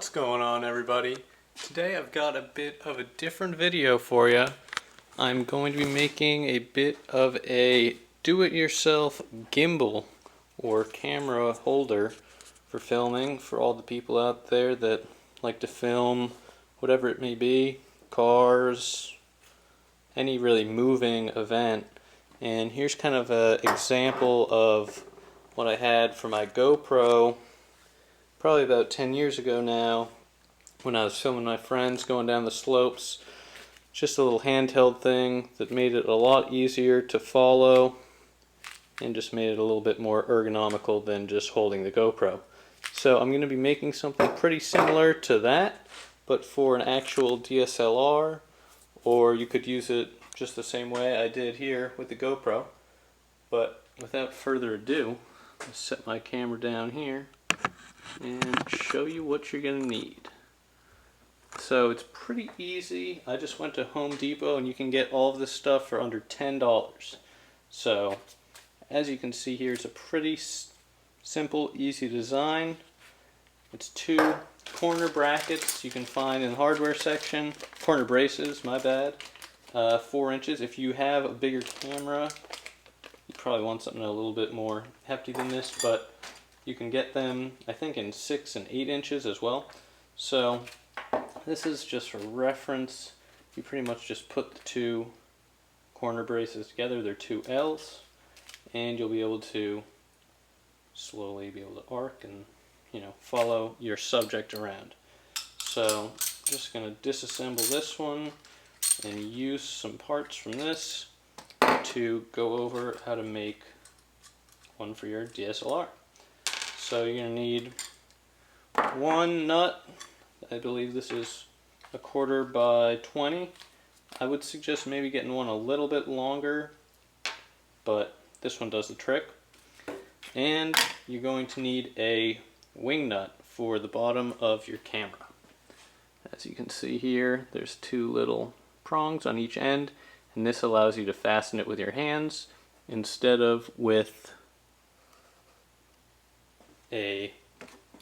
What's going on, everybody? Today I've got a bit of a different video for you. I'm going to be making a bit of a do-it-yourself gimbal or camera holder for filming for all the people out there that like to film whatever it may be, cars, any really moving event. And here's kind of an example of what I had for my GoPro probably about 10 years ago now, when I was filming my friends going down the slopes. Just a little handheld thing that made it a lot easier to follow and just made it a little bit more ergonomical than just holding the GoPro. So I'm going to be making something pretty similar to that, but for an actual DSLR, or you could use it just the same way I did here with the GoPro. But without further ado, I'll set my camera down here and show you what you're going to need. So it's pretty easy. I just went to Home Depot and you can get all of this stuff for under $10. So as you can see here, it's a pretty simple, easy design. It's two corner brackets you can find in the hardware section. Corner braces, my bad. 4 inches. If you have a bigger camera, you probably want something a little bit more hefty than this, but you can get them, I think, in 6 and 8 inches as well. So this is just for reference. You pretty much just put the two corner braces together. They're 2 L's, and you'll be able to slowly be able to arc and, follow your subject around. So I'm just going to disassemble this one and use some parts from this to go over how to make one for your DSLR. So you're going to need one nut. I believe this is 1/4 by 20. I would suggest maybe getting one a little bit longer, but this one does the trick. And you're going to need a wing nut for the bottom of your camera. As you can see here, there's 2 little prongs on each end, and this allows you to fasten it with your hands instead of with a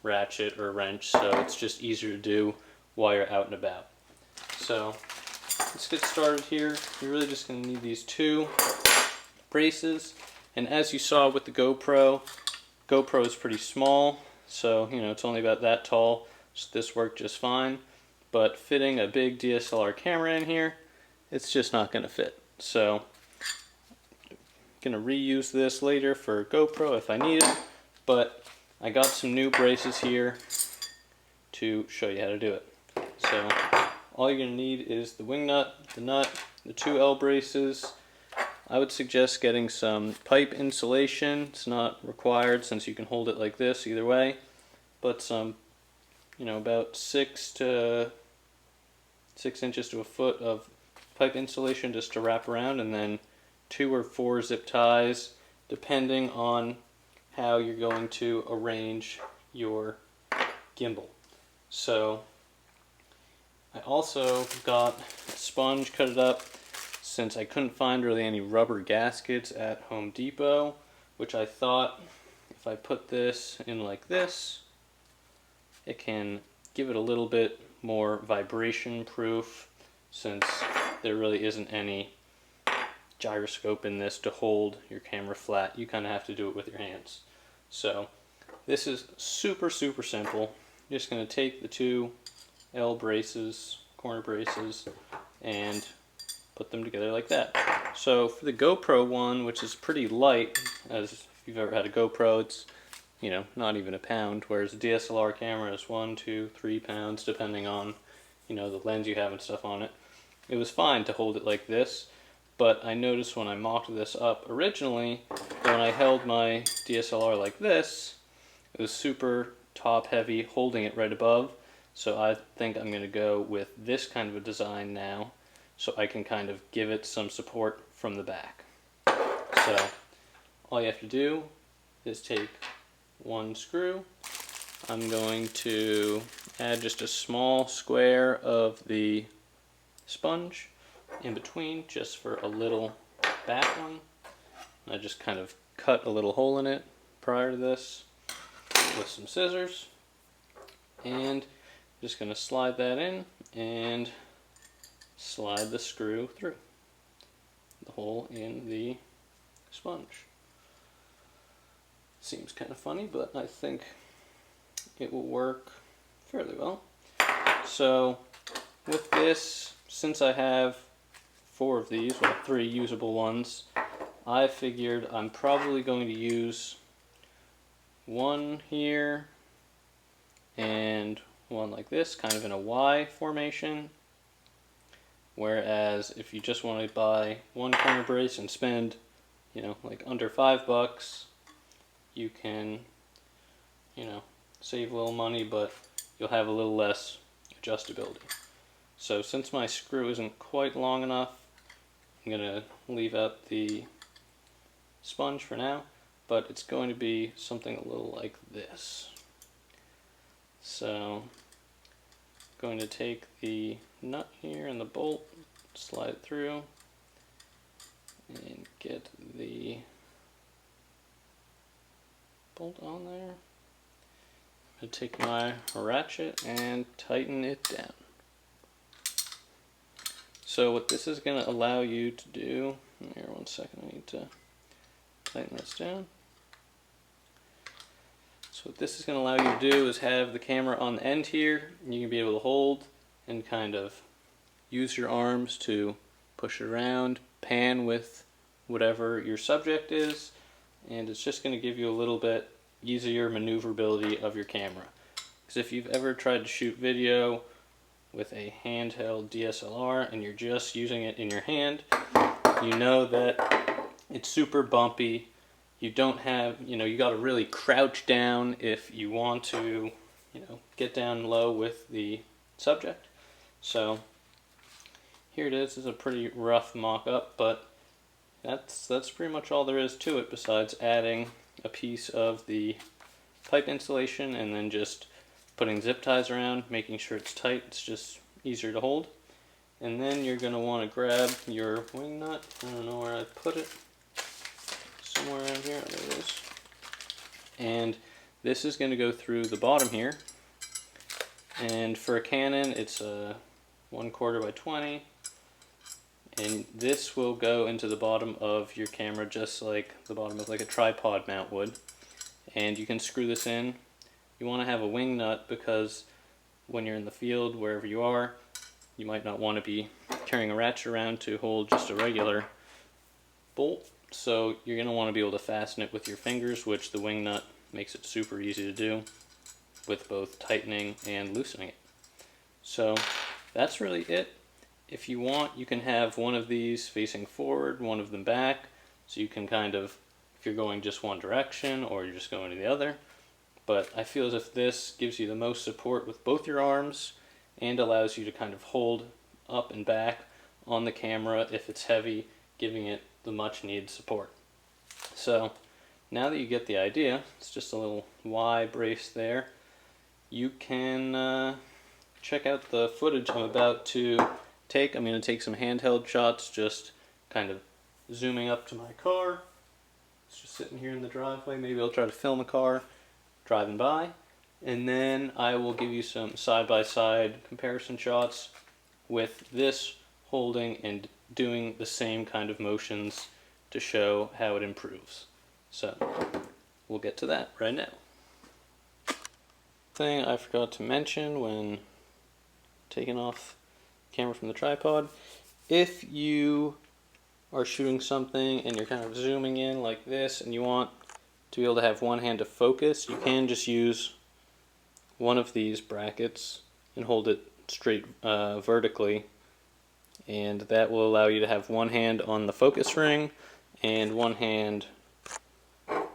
ratchet or wrench, so it's just easier to do while you're out and about. So let's get started here. You're really just going to need these 2 braces, and as you saw with the GoPro is pretty small, so it's only about that tall, so this worked just fine. But fitting a big DSLR camera in here, it's just not going to fit. So I'm going to reuse this later for GoPro if I need it, but I got some new braces here to show you how to do it. So all you're going to need is the wing nut, the 2 L braces. I would suggest getting some pipe insulation. It's not required since you can hold it like this either way, but some, about 6 inches to a foot of pipe insulation just to wrap around, and then 2 or 4 zip ties depending on how you're going to arrange your gimbal. So I also got a sponge, cut it up, since I couldn't find really any rubber gaskets at Home Depot, which I thought if I put this in like this, it can give it a little bit more vibration proof, since there really isn't any gyroscope in this to hold your camera flat. You kind of have to do it with your hands. So this is super simple. You're just going to take the 2 L braces, corner braces, and put them together like that. So for the GoPro one, which is pretty light, as if you've ever had a GoPro, it's not even a pound, whereas a DSLR camera is 1, 2, 3 pounds depending on the lens you have and stuff on it. It was fine to hold it like this, but I noticed when I mocked this up originally, when I held my DSLR like this, it was super top heavy holding it right above. So I think I'm going to go with this kind of a design now, so I can kind of give it some support from the back. So all you have to do is take 1 screw. I'm going to add just a small square of the sponge in between, just for a little back one. I just kind of cut a little hole in it prior to this with some scissors. And just going to slide that in and slide the screw through the hole in the sponge. Seems kind of funny, but I think it will work fairly well. So with this, since I have 4 of these, well 3 usable ones, I figured I'm probably going to use one here and one like this, kind of in a Y formation. Whereas if you just want to buy one corner brace and spend, like under $5, you can, save a little money, but you'll have a little less adjustability. So since my screw isn't quite long enough, I'm going to leave out the sponge for now, but it's going to be something a little like this. So I'm going to take the nut here and the bolt, slide it through, and get the bolt on there. I'm going to take my ratchet and tighten it down. So what this is going to allow you to do, here 1 second, I need to tighten this down. So what this is going to allow you to do is have the camera on the end here, and you can be able to hold and kind of use your arms to push it around, pan with whatever your subject is, and it's just going to give you a little bit easier maneuverability of your camera. Because if you've ever tried to shoot video with a handheld DSLR and you're just using it in your hand, you know that it's super bumpy. You don't have, you got to really crouch down if you want to, get down low with the subject. So here it is. It's a pretty rough mock-up, but that's pretty much all there is to it, besides adding a piece of the pipe insulation and then just putting zip ties around, making sure it's tight. It's just easier to hold. And then you're going to want to grab your wing nut. I don't know where I put it. Somewhere around here. There it is. And this is going to go through the bottom here. And for a Canon, it's a 1/4 by 20. And this will go into the bottom of your camera just like the bottom of like a tripod mount would. And you can screw this in. You want to have a wing nut because when you're in the field, wherever you are, you might not want to be carrying a ratchet around to hold just a regular bolt. So you're going to want to be able to fasten it with your fingers, which the wing nut makes it super easy to do with both tightening and loosening it. So that's really it. If you want, you can have one of these facing forward, one of them back, so you can kind of, if you're going just one direction or you're just going to the other. But I feel as if this gives you the most support with both your arms and allows you to kind of hold up and back on the camera if it's heavy, giving it the much needed support. So now that you get the idea, it's just a little Y brace there. You can check out the footage I'm about to take. I'm going to take some handheld shots, just kind of zooming up to my car. It's just sitting here in the driveway. Maybe I'll try to film a car driving by. And then I will give you some side-by-side comparison shots with this holding and doing the same kind of motions to show how it improves. So we'll get to that right now. Thing I forgot to mention when taking off the camera from the tripod, if you are shooting something and you're kind of zooming in like this and you want to be able to have one hand to focus, you can just use one of these brackets and hold it straight vertically, and that will allow you to have one hand on the focus ring and one hand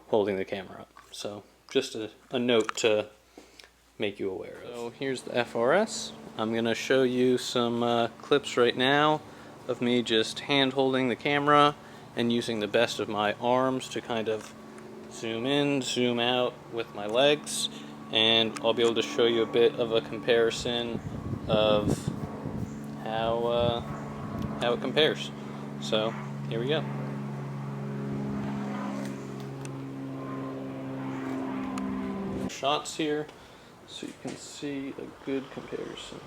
holding the camera up. So just a note to make you aware of. So here's the FRS. I'm going to show you some clips right now of me just hand holding the camera and using the best of my arms to kind of zoom in, zoom out with my legs, and I'll be able to show you a bit of a comparison of how it compares. So here we go. Shots here. so you can see a good comparison.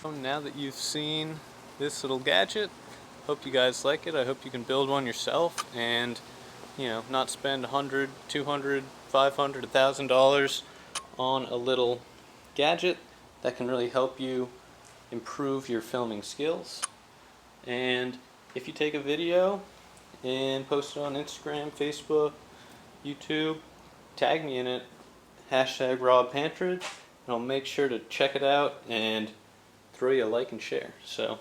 So now that you've seen this little gadget, hope you guys like it. I hope you can build one yourself and, you know, not spend $100, $200, $500, $1,000 on a little gadget that can really help you improve your filming skills. And if you take a video and post it on Instagram, Facebook, YouTube, tag me in it, #RobPantridge, and I'll make sure to check it out and throw you a like and share. So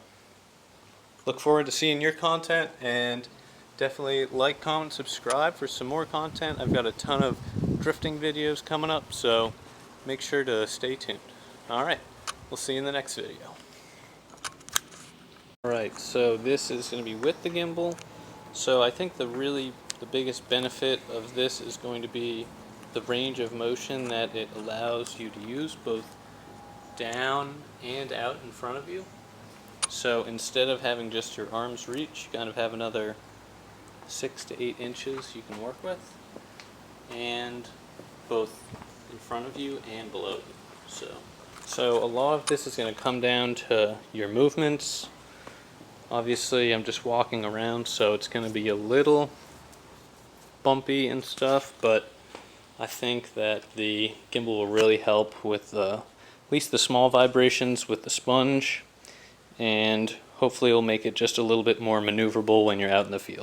look forward to seeing your content, and definitely like, comment, subscribe for some more content. I've got a ton of drifting videos coming up, so make sure to stay tuned. Alright, we'll see you in the next video. Alright, so this is going to be with the gimbal. So I think the biggest benefit of this is going to be the range of motion that it allows you to use, both down and out in front of you. So instead of having just your arm's reach, you kind of have another 6 to 8 inches you can work with, and both in front of you and below you. So a lot of this is going to come down to your movements. Obviously I'm just walking around, so it's going to be a little bumpy and stuff, but I think that the gimbal will really help with at least the small vibrations with the sponge, and hopefully it'll make it just a little bit more maneuverable when you're out in the field.